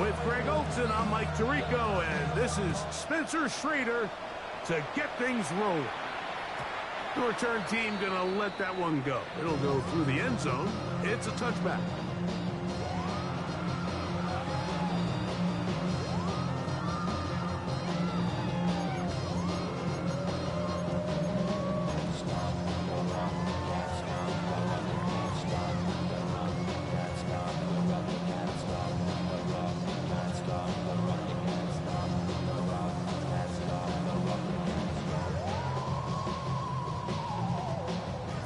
With Greg Olson, I'm Mike Tirico, and this is Spencer Schrader to get things rolling. The return team gonna let that one go. It'll go through the end zone. It's a touchback.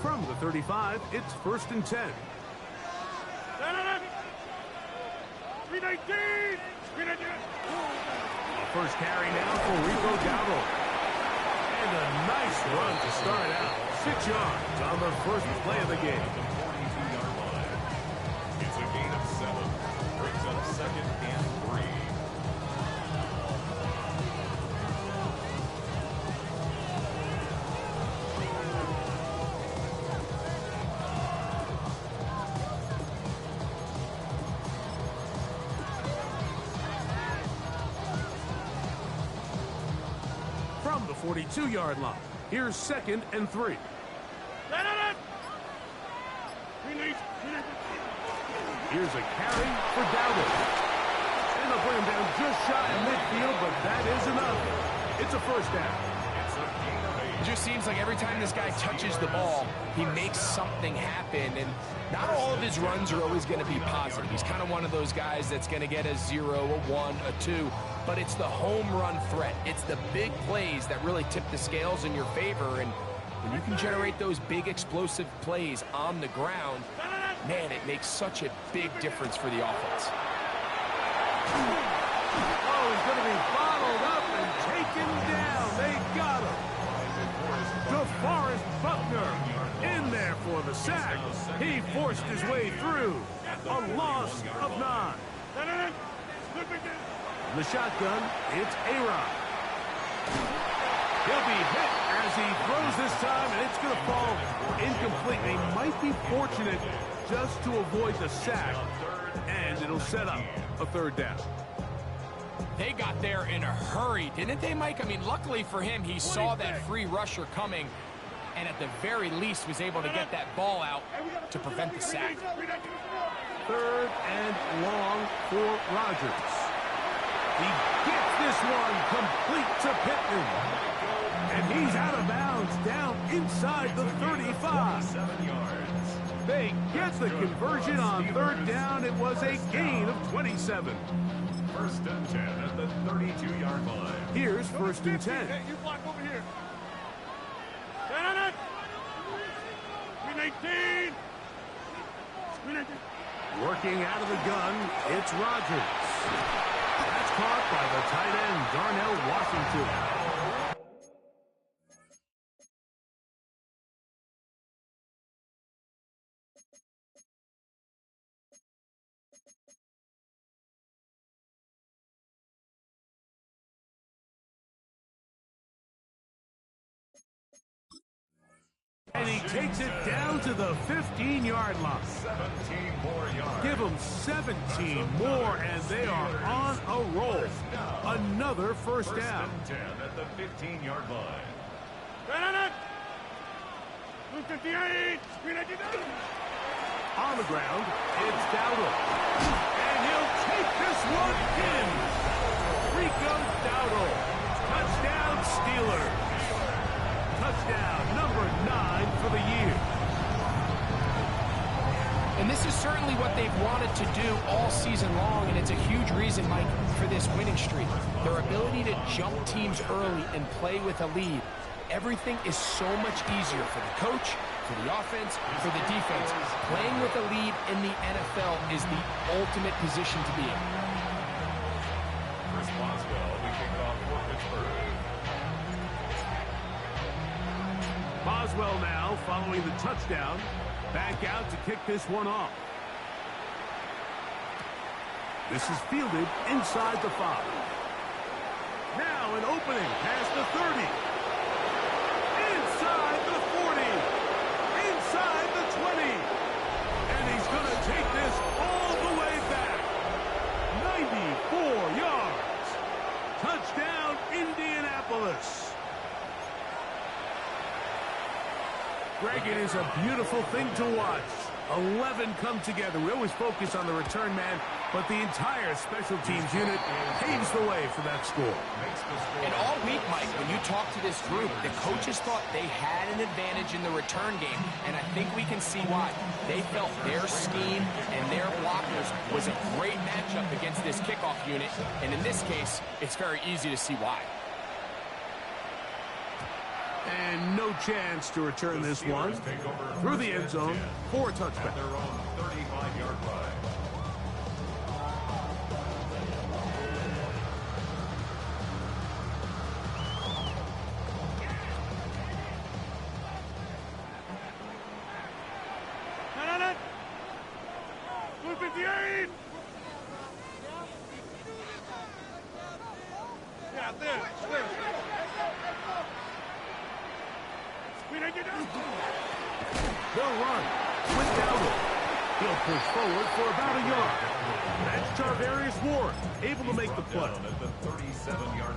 From the 35, it's 1st and 10. A first carry now for Rico Dowdle. And a nice run to start out. 6 yards on the first play of the game. 42-yard line. It's a gain of 7. Brings up 2nd and 3. From the 42-yard line, here's 2nd and 3. Here's a carry for Dowdle. And they'll bring him down just shy of midfield, but that is enough. It's a first down. It just seems like every time this guy touches the ball, he makes something happen. And not all of his runs are always going to be positive. He's kind of one of those guys that's going to get a 0, a 1, a 2. But it's the home run threat. It's the big plays that really tip the scales in your favor. And when you can generate those big explosive plays on the ground, man, it makes such a big difference for the offense. Oh, he's going to be bottled up and taken down. They got him. DeForest Buckner in there for the sack. He forced his way through. A loss of 9. In the shotgun, it's A-Rod. He'll be hit as he throws this time, and it's going to fall incomplete. They might be fortunate just to avoid the sack, and it'll set up a 3rd down. They got there in a hurry, didn't they, Mike? I mean, luckily for him, he saw that free rusher coming, and at the very least was able to get that ball out to prevent the sack. 3rd and long for Rodgers. He gets this one complete to Pittman. And he's out of bounds down inside the 35. 7 yards. They get the conversion on 3rd down. It was a gain of 27. 1st and 10 at the 32-yard line. Here's 1st and 10. You block over here. 319. Working out of the gun, it's Rodgers. That's caught by the tight end, Darnell Washington. And he takes it down to the 15-yard line. 17 more yards. Give them 17 more, and they are on a roll. Another first down. 1st and 10 at the 15-yard line. On the ground, it's Dowdle. And he'll take this one in. Rico Dowdle. Touchdown, Steelers. Touchdown number 9 for the year. And this is certainly what they've wanted to do all season long, and it's a huge reason, Mike, for this winning streak. Their ability to jump teams early and play with a lead. Everything is so much easier for the coach, for the offense, for the defense. Playing with a lead in the NFL is the ultimate position to be in. Chris Boswell, we kick off for Pittsburgh. Boswell now following the touchdown. Back out to kick this one off. This is fielded inside the 5. Now an opening past the 30. Inside the 40. Inside the 20. And he's going to take this all the way back. 94 Greg, it is a beautiful thing to watch. 11 come together. We always focus on the return man, but the entire special teams unit paves the way for that score. And all week, Mike, when you talk to this group, the coaches thought they had an advantage in the return game, and I think we can see why. They felt their scheme and their blockers was a great matchup against this kickoff unit, and in this case, it's very easy to see why. And no chance to return this one through the end zone for a touchback. Their own 35-yard line. Blue 58! Yeah, there. They'll run without it. He'll push forward for about a yard. That's Charvarius Ward, able to make the play.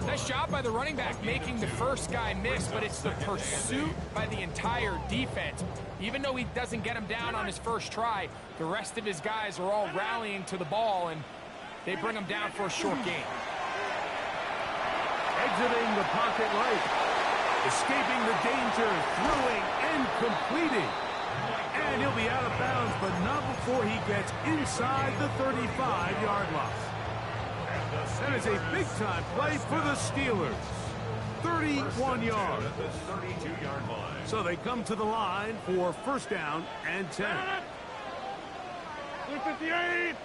Nice job by the running back making the first guy miss, but it's the pursuit by the entire defense. Even though he doesn't get him down on his first try, the rest of his guys are all rallying to the ball, and they bring him down for a short gain. Exiting the pocket right. Escaping the danger, throwing and completing. And he'll be out of bounds, but not before he gets inside the 35-yard line. That is a big-time play for the Steelers. 31 yards. So they come to the line for first down and 10. 58.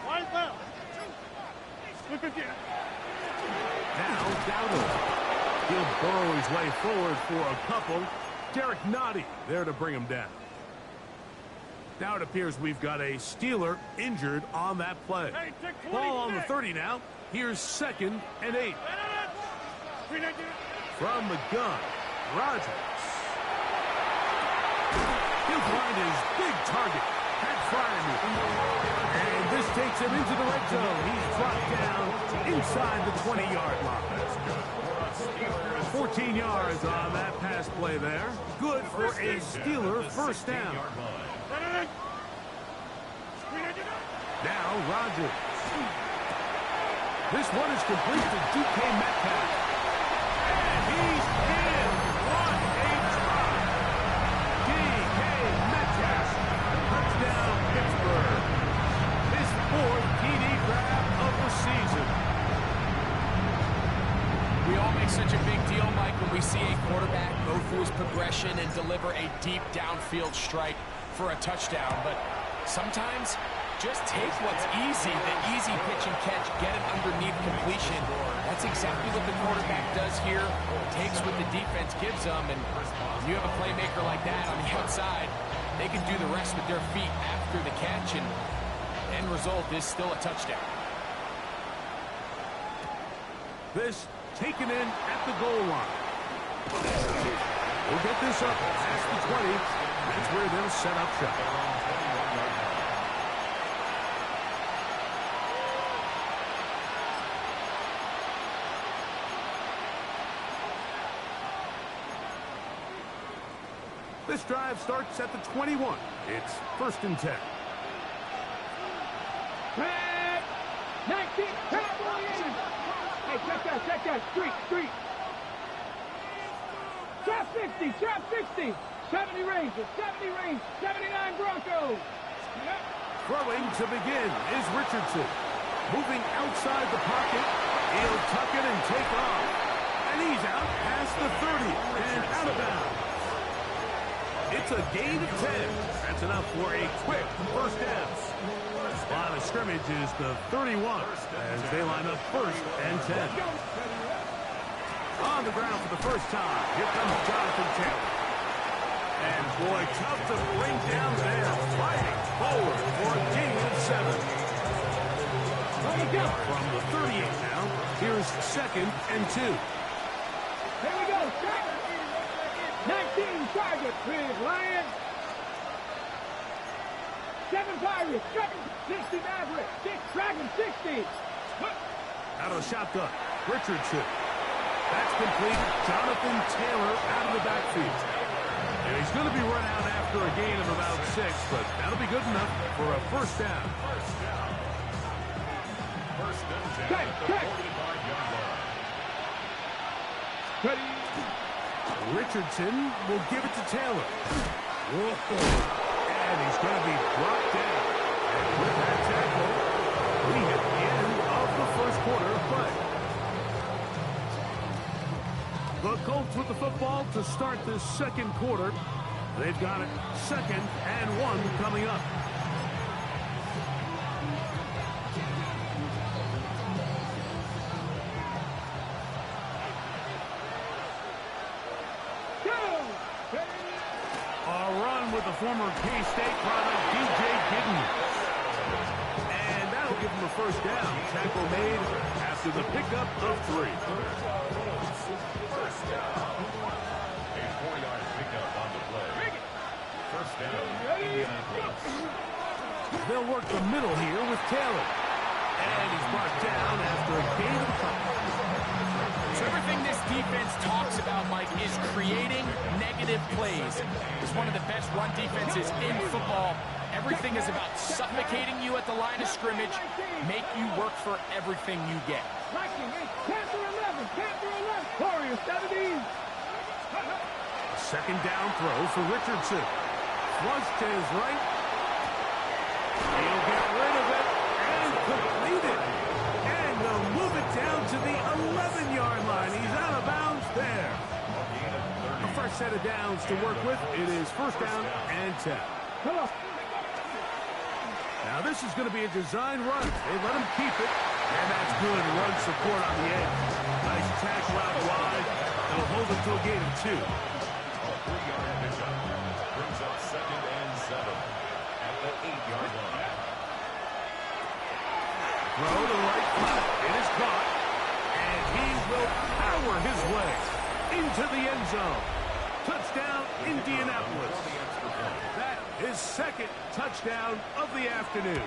Wide left. 58. Now, Dowdle. He'll burrow his way forward for a couple. Derek Nottie there to bring him down. Now it appears we've got a Steeler injured on that play. Ball on the 30 now. Here's 2nd and 8. From the gun, Rodgers. He'll find his big target. Pat Fryermuth. And this takes him into the red zone. He's dropped down inside the 20-yard line. 14 yards on that pass play there. Good for a Steeler first down. Now Rodgers. This one is complete to DK Metcalf. And he's in. What a try. DK Metcalf. Touchdown Pittsburgh. His 4th TD grab of the season. We all make such a big deal, Mike, when we see a quarterback go through his progression and deliver a deep downfield strike for a touchdown. But sometimes, just take what's easy, the easy pitch and catch, get it underneath completion. That's exactly what the quarterback does here. Takes what the defense gives them, and when you have a playmaker like that on the outside, they can do the rest with their feet after the catch, and end result is still a touchdown. This taken in at the goal line. We'll get this up past the 20. That's where they'll set up shop. This drive starts at the 21. It's 1st and 10. 19, hey, check that, street. Trap 60, 70 Rangers, 79 Broncos. Yep. Throwing to begin is Richardson. Moving outside the pocket, he'll tuck it and take off. And he's out past the 30 and out of bounds. It's a gain of 10. That's enough for a quick first down. Line of scrimmage is the 31 as they line up 1st and 10. On the ground for the first time, here comes Jonathan Taylor. And boy, tough to bring down there, fighting forward for a gain of 7. From the 38 now, here's 2nd and 2. Here we go, 19 targets, big Lion. 7 Pirates, 60 Mavericks, 6 Dragon, 60. Out of the shotgun, Richardson. That's completed. Jonathan Taylor out of the backfield. And he's going to be run out after a gain of about 6, but that'll be good enough for a first down. First and 10 Check, at the check. 45-yard line. Ready. Richardson will give it to Taylor. Whoa. And he's going to be brought down. And with that tackle, we hit the end of the first quarter of play. The Colts with the football to start this second quarter. They've got it 2nd and 1 coming up. A run with the former K-State product, DJ Giddens. And that'll give him a first down. Tackle made after the pickup of 3. First down. A 4-yard pickup on the play. First down, Indianapolis. They'll work the middle here with Taylor. And he's brought down after a gain of a couple. So everything this defense talks about, Mike, is creating negative plays. It's one of the best run defenses in football. Everything is about suffocating you at the line of scrimmage, make you work for everything you get. Viking, Panther 11, Panther 11. Warriors 17. Second down throw for Richardson. Flush to his right. He'll get rid of it and complete it. And they'll move it down to the 11-yard line. He's out of bounds there. A fresh set of downs to work with. It is first down and 10. Come on. Now this is going to be a design run. They let him keep it. And that's good run support on the edge. Nice tackle out wide. They'll hold him to a gain of 2. A 3-yard pickup brings up 2nd and 7 at the 8-yard line. Throw to the right flat. It is caught. And he will power his way into the end zone. Touchdown, Indianapolis. That is 2nd touchdown of the afternoon.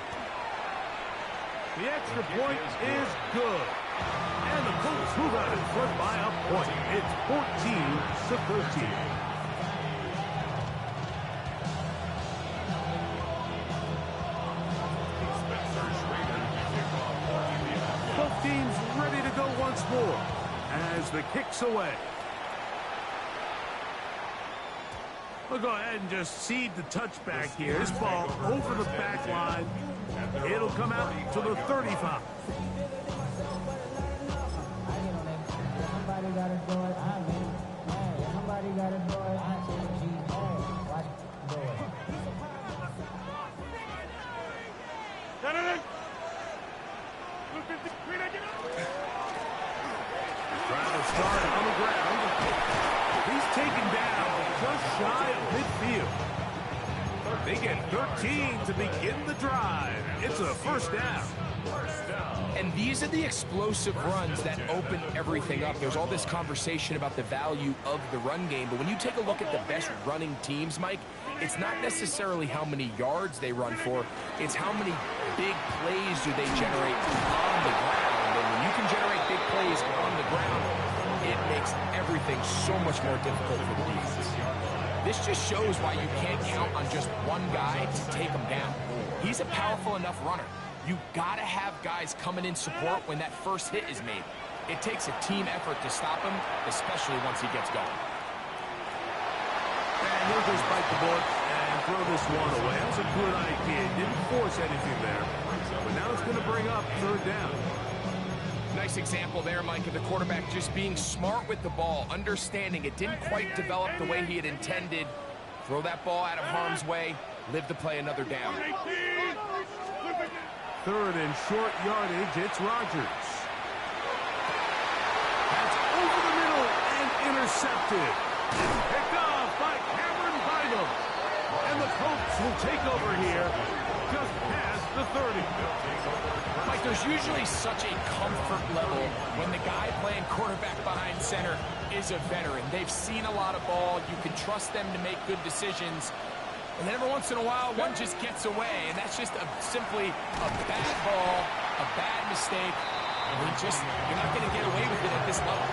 The extra point is good. And the Colts move out in front by a point. It's 14-13. Both teams ready to go once more as the kick's away. We'll go ahead and just cede the touchback here. This ball over the back line. It'll come out to the 35. Somebody gotta do it. I mean, hey, somebody gotta do it. I think she's hey, watch do it. Trying to start on the ground. He's taken down just shy of midfield. They get 13 to begin the drive. It's a first down. And these are the explosive runs that open everything up. There's all this conversation about the value of the run game, but when you take a look at the best running teams, Mike, it's not necessarily how many yards they run for, it's how many big plays do they generate on the ground. And when you can generate big plays on the ground, it makes everything so much more difficult for the defense. This just shows why you can't count on just one guy to take him down. He's a powerful enough runner. You gotta have guys coming in support when that first hit is made. It takes a team effort to stop him, especially once he gets going. And he'll just bite the bullet and throw this one away. That's a good idea. Didn't force anything there. But now it's going to bring up third down. Nice example there, Mike, of the quarterback just being smart with the ball, understanding it didn't quite develop the way he had intended. Throw that ball out of harm's way, live to play another down. Third and short yardage, it's Rodgers. That's over the middle and intercepted. It's picked off by Cameron Bynum. And the Colts will take over here just past the 30. Mike, there's usually such a comfort level when the guy playing quarterback behind center is a veteran. They've seen a lot of ball. You can trust them to make good decisions. And then every once in a while, one just gets away, and that's just simply a bad ball, a bad mistake. You're not going to get away with it at this level.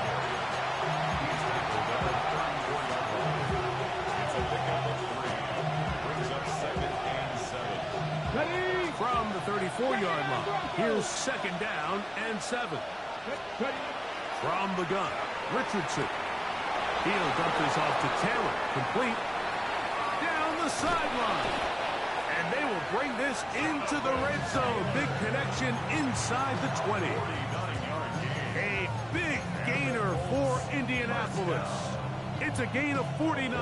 34-yard line. Here's second down and 7. From the gun, Richardson. He'll dump this off to Taylor. Complete. Down the sideline. And they will bring this into the red zone. Big connection inside the 20. A big gainer for Indianapolis. It's a gain of 49.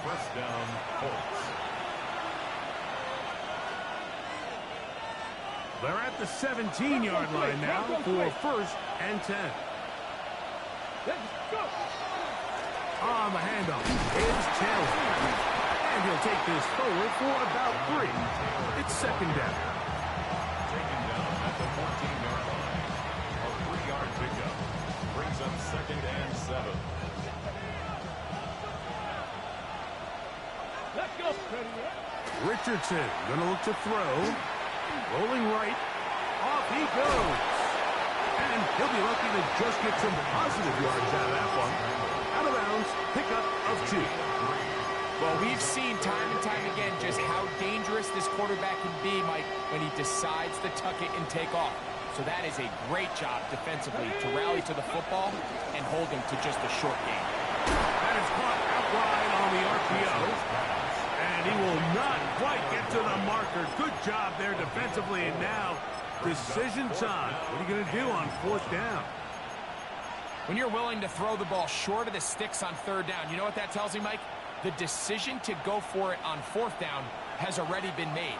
First down, Colts. They're at the 17-yard line now for first and 10. On the handoff is Taylor. And he'll take this forward for about 3. It's second down. Taken down at the 14-yard line. A 3-yard pickup. Brings up second and 7. Let's go. Richardson going to look to throw. Rolling right. Off he goes. And he'll be lucky to just get some positive yards out of that one. Out of bounds, pickup of 2. Well, we've seen time and time again just how dangerous this quarterback can be, Mike, when he decides to tuck it and take off. So that is a great job defensively to rally to the football and hold him to just a short gain. That is caught out wide on the RPO. And he will not quite get to the marker. Good job there defensively. And now, decision time. What are you going to do on 4th down? When you're willing to throw the ball short of the sticks on 3rd down, you know what that tells me, Mike? The decision to go for it on 4th down has already been made.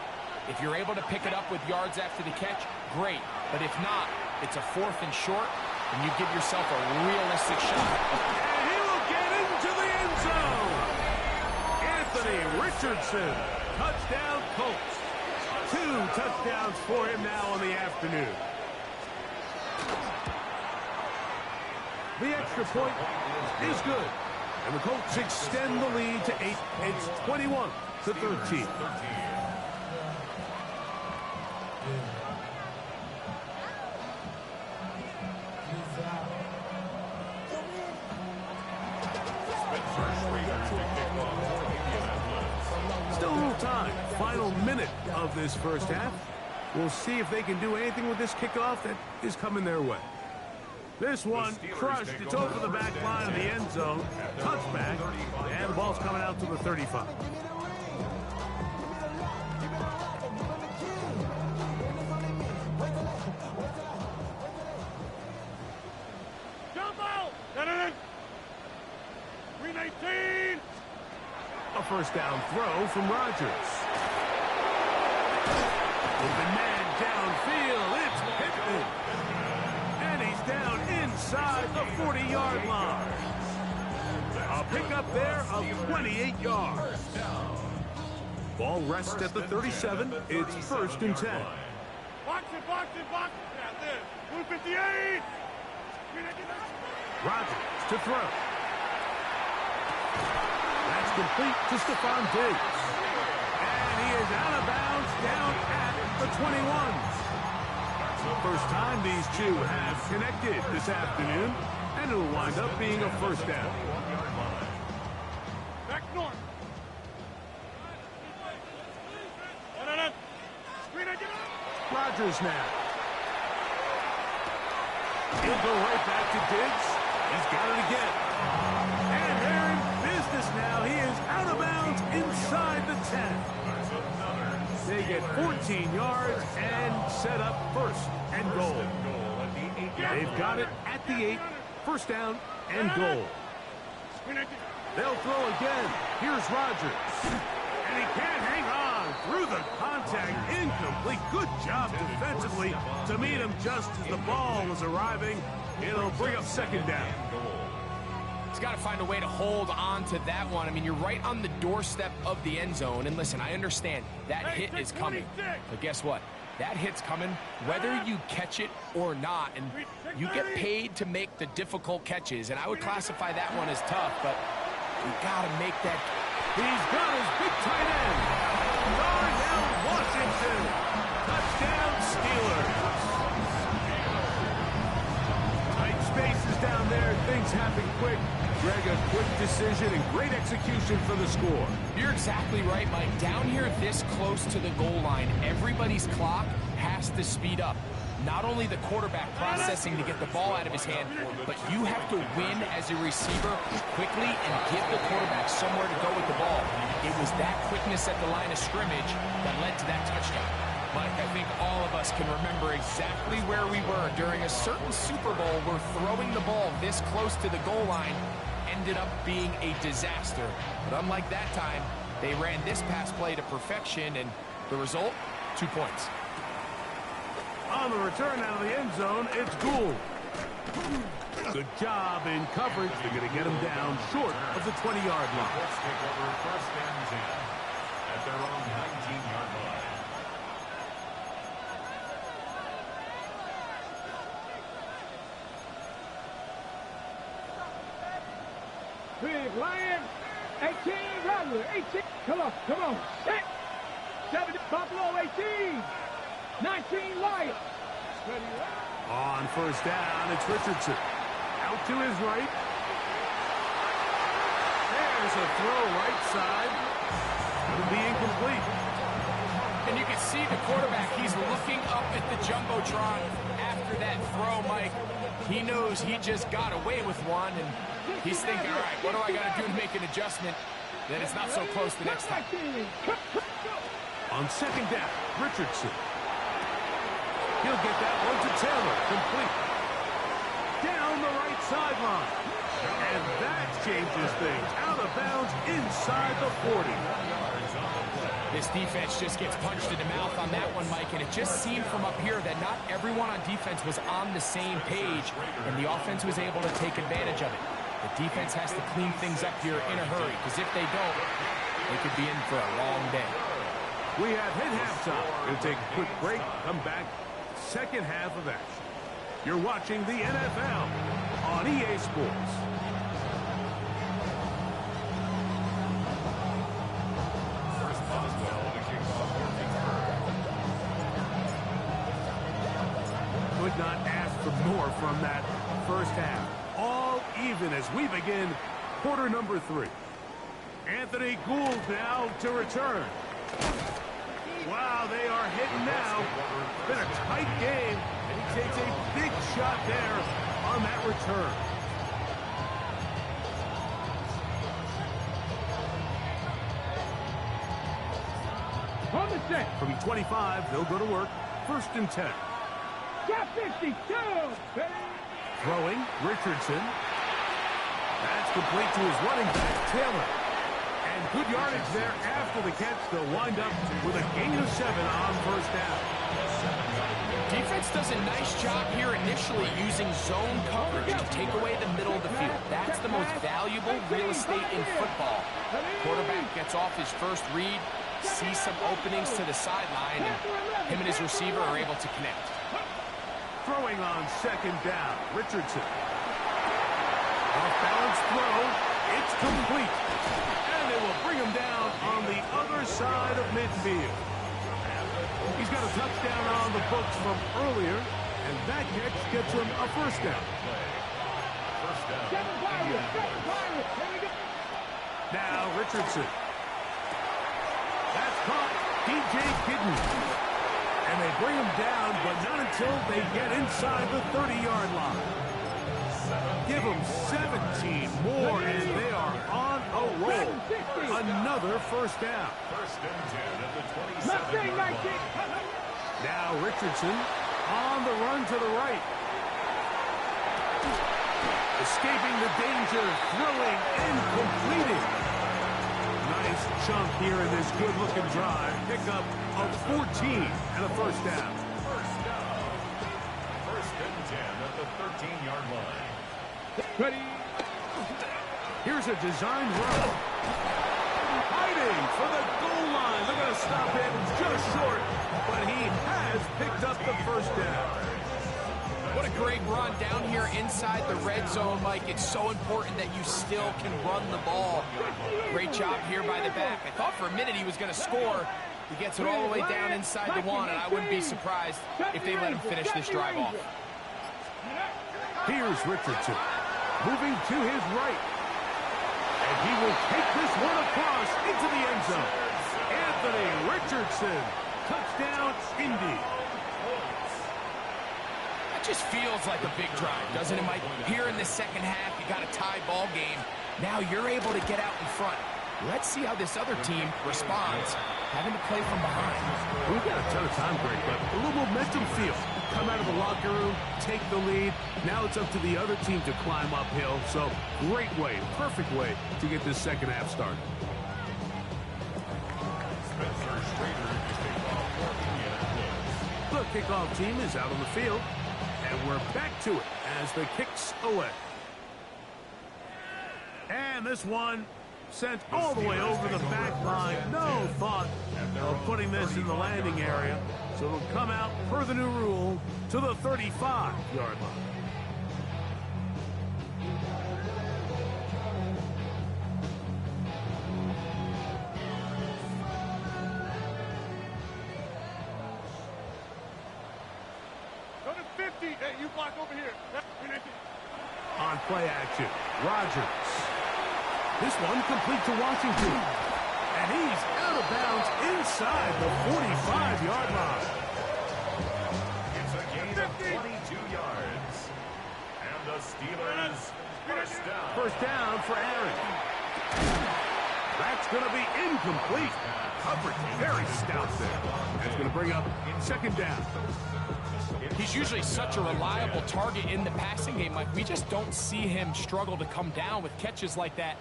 If you're able to pick it up with yards after the catch, great. But if not, it's a 4th and short, and you give yourself a realistic shot. And he will get into the end zone. Anthony Richardson, touchdown Colts. 2 touchdowns for him now in the afternoon. The extra point is good. And the Colts extend the lead to 8. It's 21-13. Still a little time. Final minute of this first half. We'll see if they can do anything with this kickoff that is coming their way. This one crushed. It's over the back line of the end zone. Touchback. And the ball's coming out to the 35. Jump out. 319. A first down throw from Rodgers. Open man downfield. It's Pittman. And he's down inside the 40-yard line. A pickup there of 28 yards. Ball rests at the 37. It's first and 10. Box it, box it, box it. That's it. 158. Rodgers to throw. That's complete to Stephon Diggs. And he is out of bounds down at the 21. First time these two have connected this afternoon, and it'll wind up being a first down. Back north. Rodgers now. He'll go right back to Diggs. He's got it again. And they're in business now. He is out of bounds inside the 10. They get 14 yards and set up first and goal. They've got it at the 8. First down and goal. They'll throw again. Here's Rodgers. And he can't hang on through the contact. Incomplete. Good job defensively to meet him just as the ball was arriving. It'll bring up second down. He's got to find a way to hold on to that one. I mean, you're right on the doorstep of the end zone. And listen, I understand that hit is coming. But guess what? That hit's coming whether you catch it or not. And you get paid to make the difficult catches. And I would classify that one as tough, but you got to make that. He's got his big tight end. Darnell Washington. Touchdown Steelers. Tight bases down there. Things happen quick. Greg, a quick decision and great execution for the score. You're exactly right, Mike. Down here this close to the goal line, everybody's clock has to speed up. Not only the quarterback processing to get the ball out of his hand, but you have to win as a receiver quickly and give the quarterback somewhere to go with the ball. It was that quickness at the line of scrimmage that led to that touchdown. Mike, I think all of us can remember exactly where we were during a certain Super Bowl where throwing the ball this close to the goal line ended up being a disaster. But unlike that time, they ran this pass play to perfection, and the result, 2 points. On the return out of the end zone, it's Gould. Good job in coverage. They're going to get him down short of the 20-yard line. Let's take over first and 10 at their own 19-yard line. Big Lion. 18, Rodler. 18. Come on. 6. 7, Buffalo, 18. 19, Lions. On first down, it's Richardson. Out to his right. There's a throw right side. It'll be incomplete. And you can see the quarterback, he's looking up at the Jumbotron after that throw, Mike. He knows he just got away with one, and he's thinking, all right, what do I got to do to make an adjustment that it's not so close the next time? On second down, Richardson. He'll get that one to Taylor, complete. Down the right sideline. And that changes things. Out of bounds inside the 40. This defense just gets punched in the mouth on that one, Mike, and it just seemed from up here that not everyone on defense was on the same page, and the offense was able to take advantage of it. The defense has to clean things up here in a hurry, because if they don't, they could be in for a long day. We have hit halftime. We'll take a quick break, come back, second half of action. You're watching the NFL on EA Sports. Could not ask for more from that first half. All even as we begin quarter number 3. Anthony Gould now to return. Wow, they are hitting now. It's been a tight game, and he takes a big shot there on that return. On the set. From 25, they'll go to work. First and 10. Got 52. Throwing, Richardson. That's complete to his running back, Taylor. And good yardage there after the catch. They'll wind up with a gain of 7 on first down. Defense does a nice job here initially using zone coverage to take away the middle of the field. That's the most valuable real estate in football. Quarterback gets off his first read, sees some openings to the sideline, and him and his receiver are able to connect. Throwing on second down, Richardson. Off-balance throw. It's complete. And they will bring him down on the other side of midfield. He's got a touchdown on the books from earlier, and that catch gets him a first down. Now Richardson. That's caught. DJ Kidney. And they bring him down, but not until they get inside the 30-yard line. Give them 17 more, and they are on a roll. Another first down. First and 10 at the 27-yard line. Now Richardson on the run to the right. Escaping the danger, throwing and completing. Nice chunk here in this good-looking drive. Pickup of 14 and a first down. First and 10 at the 13-yard line. Ready. Here's a design run. Fighting for the goal line. They're going to stop him just short, but he has picked up the first down. What a great run down here inside the red zone, Mike. It's so important that you still can run the ball. Great job here by the back. I thought for a minute he was going to score. He gets it all the way down inside the 1, and I wouldn't be surprised if they let him finish this drive off. Here's Richardson, moving to his right. And he will take this one across into the end zone. Anthony Richardson, touchdown, Indy. That just feels like a big drive, doesn't it, Mike? Here in the second half, you got a tie ball game. Now you're able to get out in front. Let's see how this other team responds, having to play from behind. We've got a ton of time, Greg, but a little momentum feel. Come out of the locker room, take the lead. Now it's up to the other team to climb uphill. So great way, perfect way to get this second half started. The kickoff team is out on the field, and we're back to it as the kick's away. And this one sent all the way over the back line. No thought of putting this in the landing area. So it'll come out, per the new rule, to the 35-yard line. Go to 50. Hey, you block over here. On play action, Rodgers. This one complete to Washington. And he's out of bounds inside the 45-yard line. It's a gain of 22 yards. And the Steelers first down. First down for Aaron. That's going to be incomplete. Coverage very stout there. That's going to bring up second down. He's usually such a reliable target in the passing game. Like, we just don't see him struggle to come down with catches like that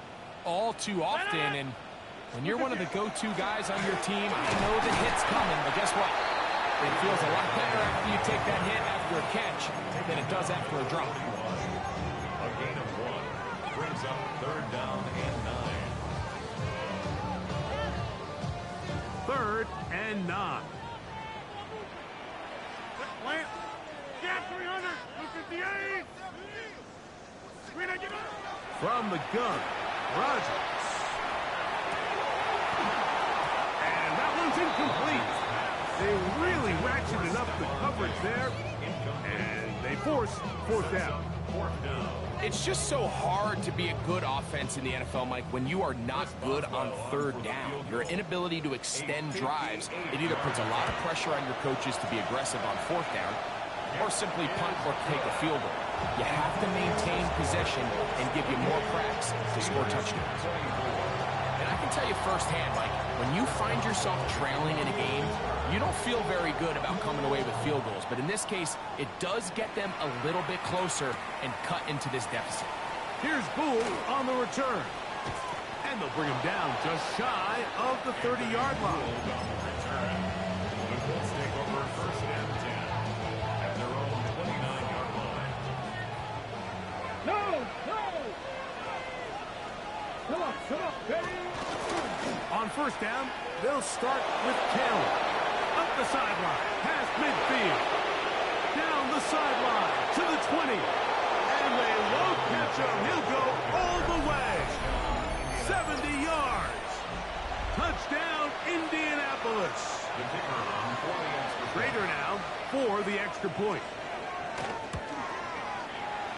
all too often. And when you're one of the go-to guys on your team, I know the hit's coming, but guess what? It feels a lot better after you take that hit after a catch than it does after a drop. A gain of 1 brings up third down and 9. Third and 9. Plant. Jack 300. 258. From the gun, Rodgers. And that one's incomplete. They really ratcheted up the coverage there, and they force fourth down. It's just so hard to be a good offense in the NFL, Mike, when you are not good on third down. Your inability to extend drives, it either puts a lot of pressure on your coaches to be aggressive on fourth down, or simply punt or take a field goal. You have to maintain possession and give you more cracks to score touchdowns. And I can tell you firsthand, Mike, when you find yourself trailing in a game, you don't feel very good about coming away with field goals. But in this case, it does get them a little bit closer and cut into this deficit. Here's Gould on the return. And they'll bring him down just shy of the 30-yard line. The Colts take over first and 10 at their own 29-yard line. No. Come on. Ready? On first down, they'll start with Taylor. Up the sideline, past midfield. Down the sideline to the 20. And they won't catch him. He'll go all the way. 70 yards. Touchdown, Indianapolis. The kicker on for the extra point. Rader now for the extra point.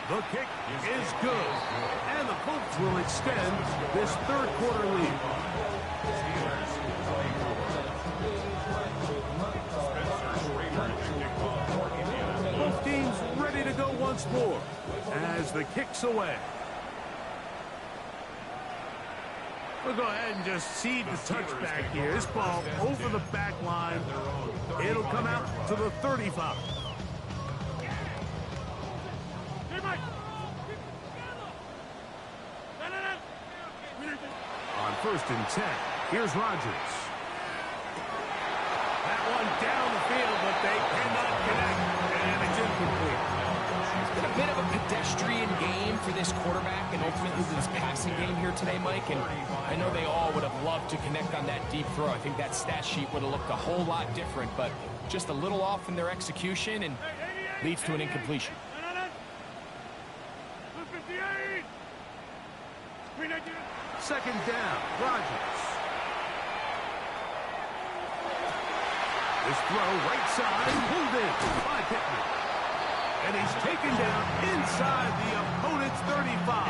The kick is good. And the Colts will extend this third quarter lead. Both teams ready to go once more as the kick's away. We'll go ahead and just cede the touchback here. This ball over the back line. It'll come out to the 35. On first and 10, here's Rodgers. That one down the field, but they cannot connect, and it's incomplete. It's been a bit of a pedestrian game for this quarterback and ultimately this passing game here today, Mike. And I know they all would have loved to connect on that deep throw. I think that stat sheet would have looked a whole lot different, but just a little off in their execution and leads to an incompletion. Second down, Rodgers. This throw right side, pulled in by Pittman. And he's taken down inside the opponent's 35.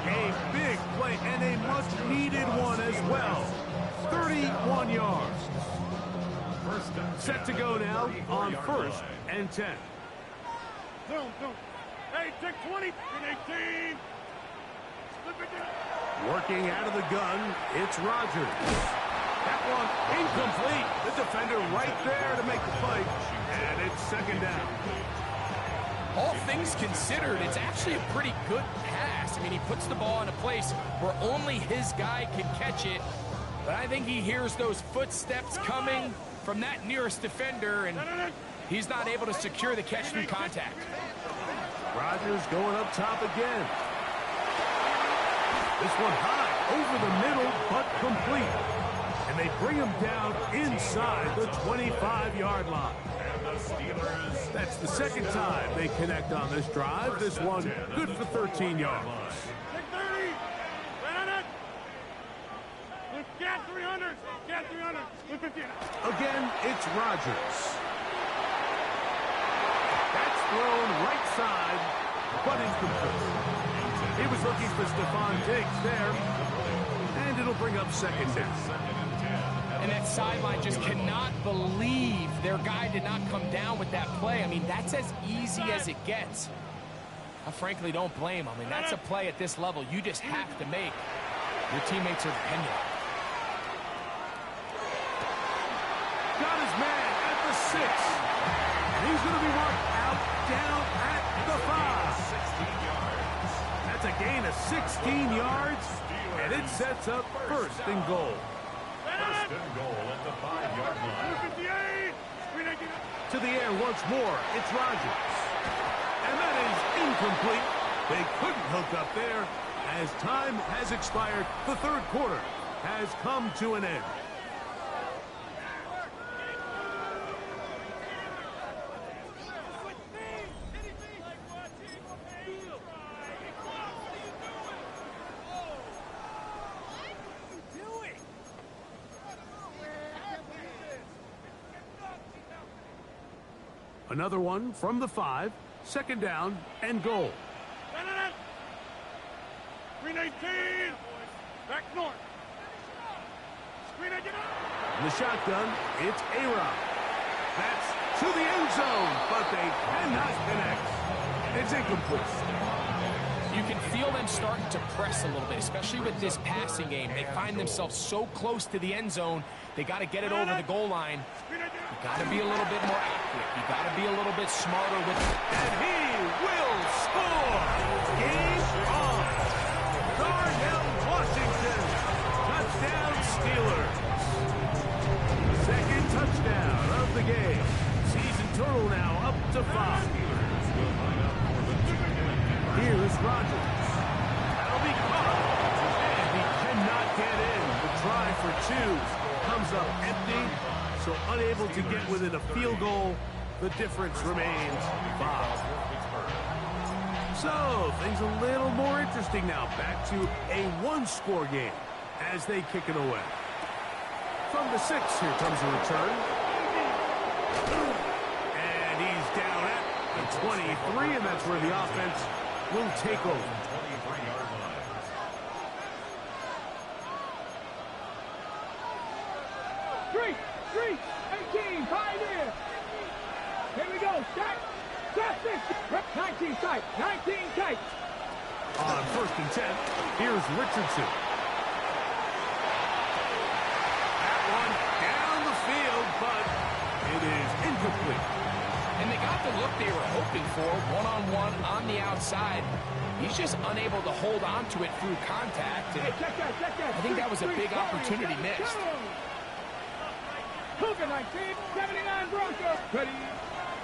A big play and a much-needed one as well. 31 yards. Set to go now on 1st and 10. Zoom. Hey, take 20 and 18. Slip it down. Working out of the gun, it's Rogers. That one incomplete. The defender right there to make the play. And it's 2nd down. All things considered, it's actually a pretty good pass. I mean, he puts the ball in a place where only his guy can catch it. But I think he hears those footsteps coming from that nearest defender, and he's not able to secure the catch through contact. Rogers going up top again. This one high over the middle, but complete. And they bring him down inside the 25-yard line. That's the 2nd time they connect on this drive. This one good for 13 yards. Take 30. Get 300. Get 300. Again, it's Rogers. That's thrown right side, but incomplete. He was looking for Stephon Diggs there, and it'll bring up 2nd down. And that sideline just cannot believe their guy did not come down with that play. I mean, that's as easy as it gets. I frankly don't blame him. I mean, that's a play at this level you just have to make. Your teammates are dependent on it. Got his man at the 6. And he's going to be marked out down at the 5. 16 yards. That's a gain of 16 yards, and it sets up 1st and goal. 1st and goal at the 5-yard line. 58. To the air once more, it's Rogers. And that is incomplete. They couldn't hook up there. As time has expired, the 3rd quarter has come to an end. Another one from the 5, 2nd down and goal. 318. Back north. In the shotgun, it's A-Rod. That's to the end zone, but they cannot connect. It's incomplete. You can feel them starting to press a little bit, especially with this passing game. They find themselves so close to the end zone, they got to get it over the goal line. You got to be a little bit more accurate. You got to be a little bit smarter with it. And he will score. Game on. Darnell Washington. Touchdown Steelers. 2nd touchdown of the game. Season total now up to 5. Here's Rogers. That'll be caught. And he cannot get in. The try for 2 comes up empty, so unable to get within a field goal. The difference remains 5. So, things a little more interesting now. Back to a 1-score game as they kick it away. From the 6, here comes a return. And he's down at the 23, and that's where the offense will take over. 23-yard line. Three, 18, pioneer. Here we go, stack. 19 tight, 19 tight. On 1st and 10, here's Richardson. That one down the field, but it is incomplete. And they got the look they were hoping for, one-on-one on the outside. He's just unable to hold on to it through contact. And Check that. I think that was a big opportunity missed. Cougar 19, 79 Bronco. Ready.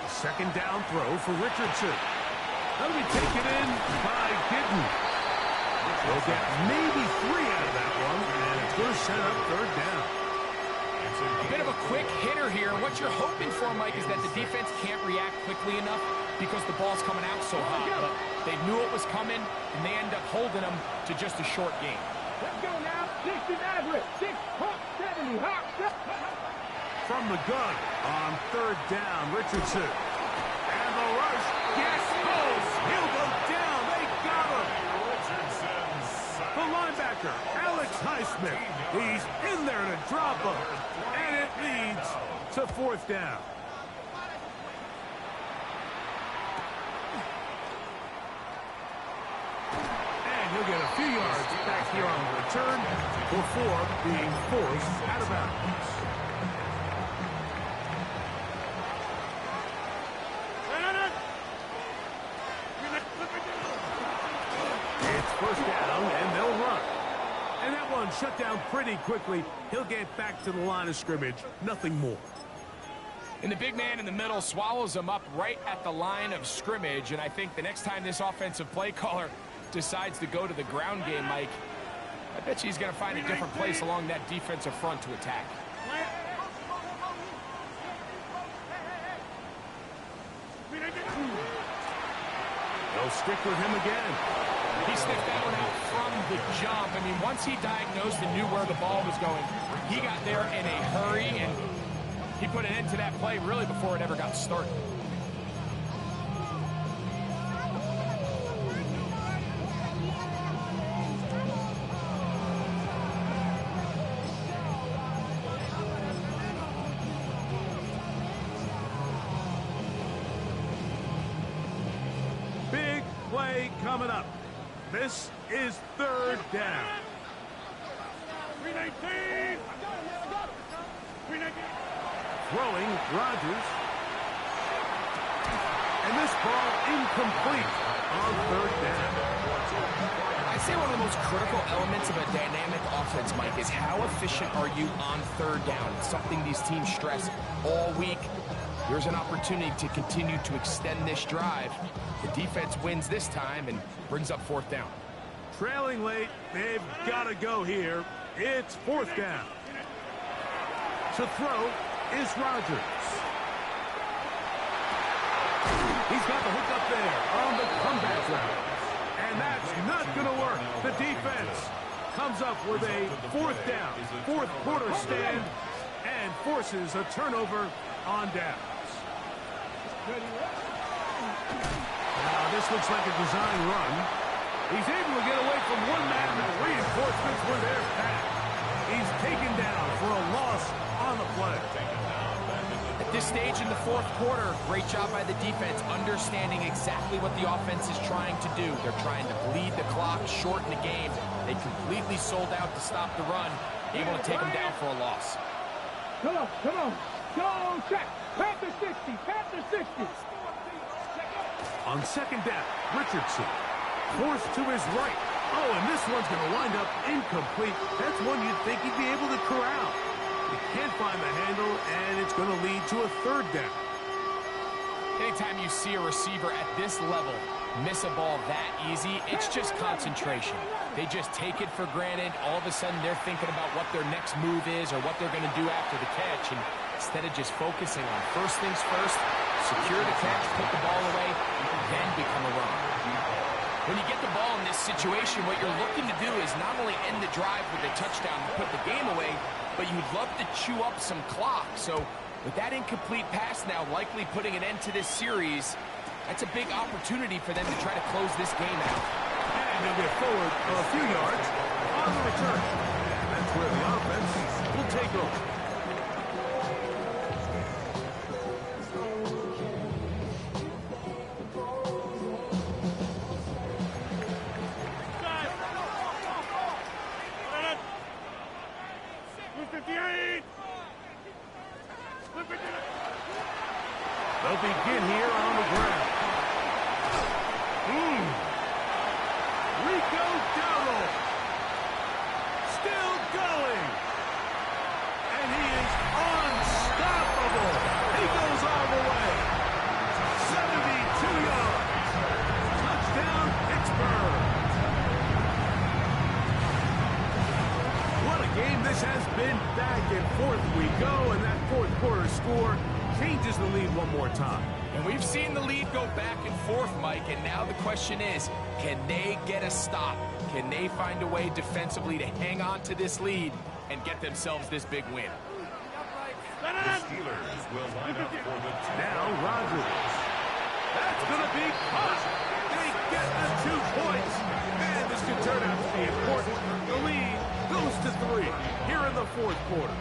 2nd down throw for Richardson. That'll be taken in by Gittin. They'll get maybe 3 out of that one, and it's going to set up 3rd down. A bit of a quick hitter here. What you're hoping for, Mike, is that the defense can't react quickly enough because the ball's coming out so hot. But they knew it was coming, and they end up holding them to just a short game. Let's go now. 60 average. 6 hop 70 hop. From the gun on 3rd down, Richardson. And the rush. Yes, he'll go down. They got him. The linebacker, Alex Highsmith. He's in there to drop him. And it leads to 4th down. And he'll get a few yards back here on the return before being forced out of bounds. It's 1st down, and they'll run. And that one shut down pretty quickly. He'll get back to the line of scrimmage. Nothing more. And the big man in the middle swallows him up right at the line of scrimmage. And I think the next time this offensive play caller decides to go to the ground game, Mike, I bet you he's going to find a different place along that defensive front to attack. They'll stick with him again. He sniffed that one out from the jump. I mean, once he diagnosed and knew where the ball was going, he got there in a hurry, and he put an end to that play really before it ever got started. Big play coming up. This is 3rd down. 319. Throwing Rodgers. And this ball incomplete on 3rd down. I'd say one of the most critical elements of a dynamic offense, Mike, is how efficient are you on 3rd down? It's something these teams stress all week. Here's an opportunity to continue to extend this drive. The defense wins this time and brings up 4th down. Trailing late, they've got to go here. It's 4th down. To throw is Rodgers. He's got the hook up there on the comeback route. And that's not going to work. The defense comes up with a 4th down, 4th quarter stand, and forces a turnover on downs. Now, this looks like a design run. He's able to get away from one man, and the reinforcements were there back. He's taken down for a loss on the play. At this stage in the 4th quarter, great job by the defense, understanding exactly what the offense is trying to do. They're trying to bleed the clock, shorten the game. They completely sold out to stop the run, able to take them down for a loss. Come on. Go check. Panther 60. Panther 60. On 2nd down, Richardson forced to his right. Oh, and this one's going to wind up incomplete. That's one you'd think he'd be able to corral. He can't find the handle, and it's going to lead to a 3rd down. Anytime you see a receiver at this level miss a ball that easy, it's just concentration. They just take it for granted. All of a sudden, they're thinking about what their next move is or what they're going to do after the catch. And instead of just focusing on first things first, secure the catch, put the ball away, then become a runner. When you get the ball in this situation, what you're looking to do is not only end the drive with a touchdown and put the game away, but you'd love to chew up some clock. So with that incomplete pass now likely putting an end to this series, that's a big opportunity for them to try to close this game out. And they'll get forward a few yards on the return. And that's where the offense will take over. They'll begin here on the ground. Rico Dowdle. Still going. And he is unstoppable. He goes all the way. 72 yards. Touchdown, Pittsburgh. What a game this has been. Back and forth we go, and that 4th quarter score changes the lead one more time. And we've seen the lead go back and forth, Mike, and now the question is, can they get a stop? Can they find a way defensively to hang on to this lead and get themselves this big win? The Steelers will line up for the Now Rodgers. That's going to be caught. They get the 2 points. And this could turn out to be important. The lead goes to 3 here in the fourth quarter.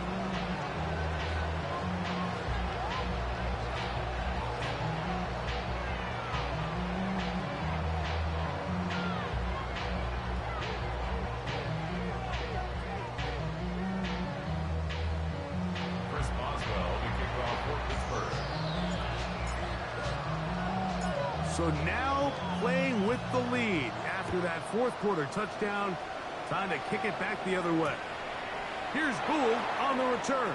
So now playing with the lead after that fourth quarter touchdown. Time to kick it back the other way. Here's Gould on the return.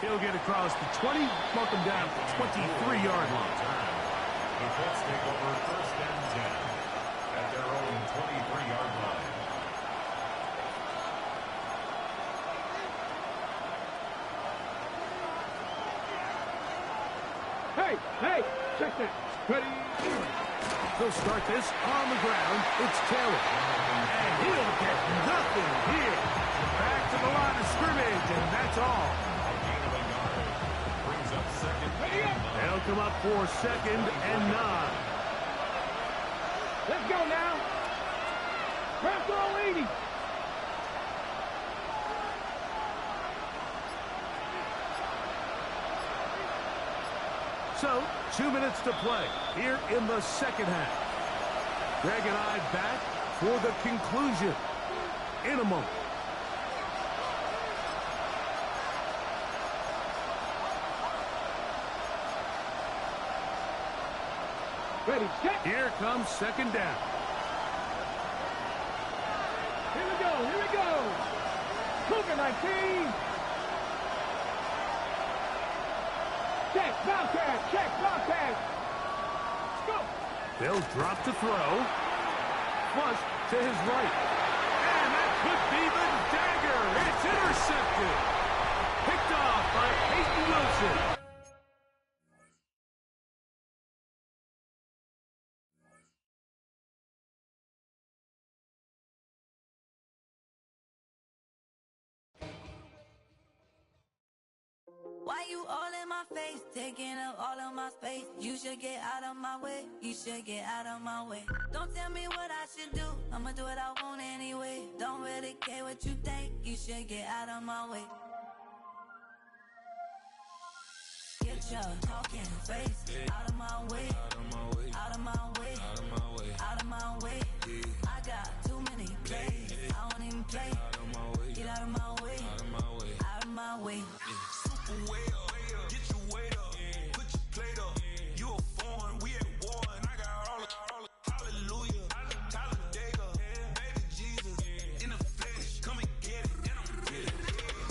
He'll get across the 20, mark him down at the 23-yard line. The Colts take over first and 10 at their own 23-yard line. Hey, check that. Ready? They'll start this on the ground. It's Taylor. And he'll get nothing here. Back to the line of scrimmage, and that's all. A gain of a yard. Brings up second and 9. They'll come up for second and 9. Let's go now. Press all 80. So, 2 minutes to play here in the second half. Greg and I back for the conclusion in a moment. Ready, set. Here comes second down. Here we go. Cougar 19. Check, Bobcat. Let's go. They'll drop to throw. Flush to his right. And that could be the dagger. It's intercepted. Picked off by Peyton Wilson. Why you all in my face, taking up all of my space? You should get out of my way, you should get out of my way. Don't tell me what I should do, I'ma do what I want anyway. Don't really care what you think, you should get out of my way. Get your talking face out of my way, out of my way, out of my way. I got too many plays, I don't even play. Get out of my way, out of my way. Way up, get your weight up, put your plate up. You a foreign, we at war, and I got all the hallelujah, Talladega, baby Jesus, in the flesh, come and get it, and I'm with it.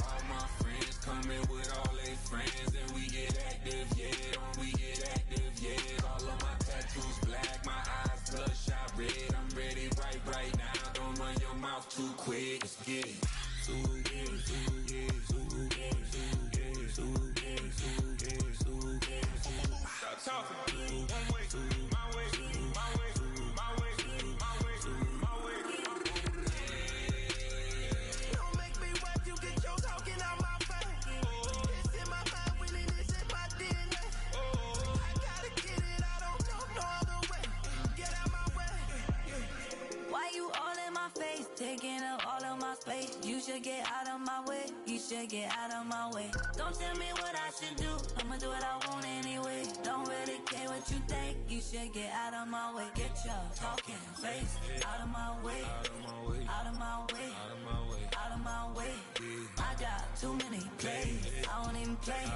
All my friends coming with all they friends, and we get active, yeah, we get active, yeah. All of my tattoos black, my eyes bloodshot red. I'm ready right now, don't run your mouth too quick, let's get it. Stop talking. One way, my way, my way, my way, my way, my way. Don't make me watch you get your talking out my face. It's in my mind, winning is in my DNA. I gotta get it, I don't know no other way. Get out my way. Why you all in my face, taking up all of my space? You should get out of my way, you should get out of my way. Don't tell me what I should do, I'ma do what I want anyway. Don't really care what you think, you should get out of my way. Get your talking face out of my way, out of my way, out of my way. I got too many plays, I don't even play.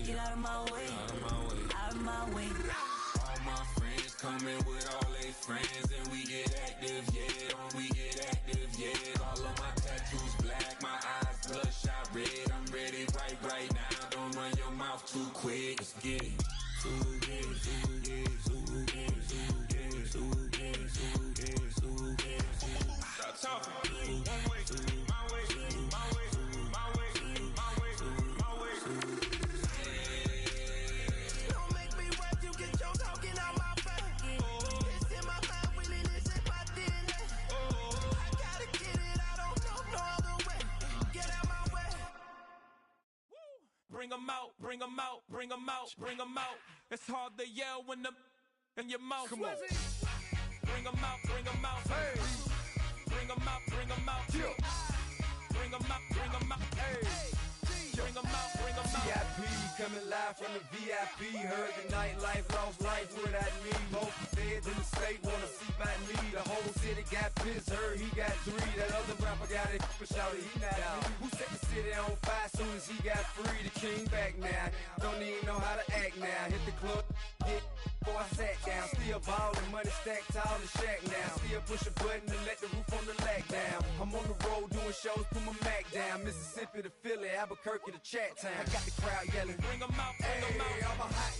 Get out of my way, out of my way. All my friends coming with all they friends, and we get active, yeah, we get active, yeah. All of my tattoos black, my eyes bloodshot red. I'm ready right now, don't run your mouth too quick, let's get it. Stop talking. One way, my way, my way, my way, my way, my way. Don't make me watch you get your talking out my face. It's in my mind, winning is in my DNA. bring 'em out, bring 'em out, bring 'em out, bring 'em out. It's hard to yell when the in your mouth. Come on. Bring 'em out, bring 'em out. Hey. Bring 'em out, bring 'em out. Yeah. Bring 'em out, bring 'em out. Hey. Bring 'em out, bring 'em out. VIP coming live from the VIP. Heard the nightlife, lost life without me. Most feds in the state wanna see by me. The whole city got pissed, heard he got 3. That other rapper got it, but shouted he not out. Who set the city on fire soon as he got free? The king back now, don't even know how to act now. Hit the club, get before I sat down. Still ballin', money stacked tall in shack now. Still push a button and let the roof on the lag down. I'm on the road doing shows, put my Mac down. Mississippi to Philly, Albuquerque to Chat Town. I got the crowd yelling, Bring 'em out, bring 'em out. hey, I'm a hot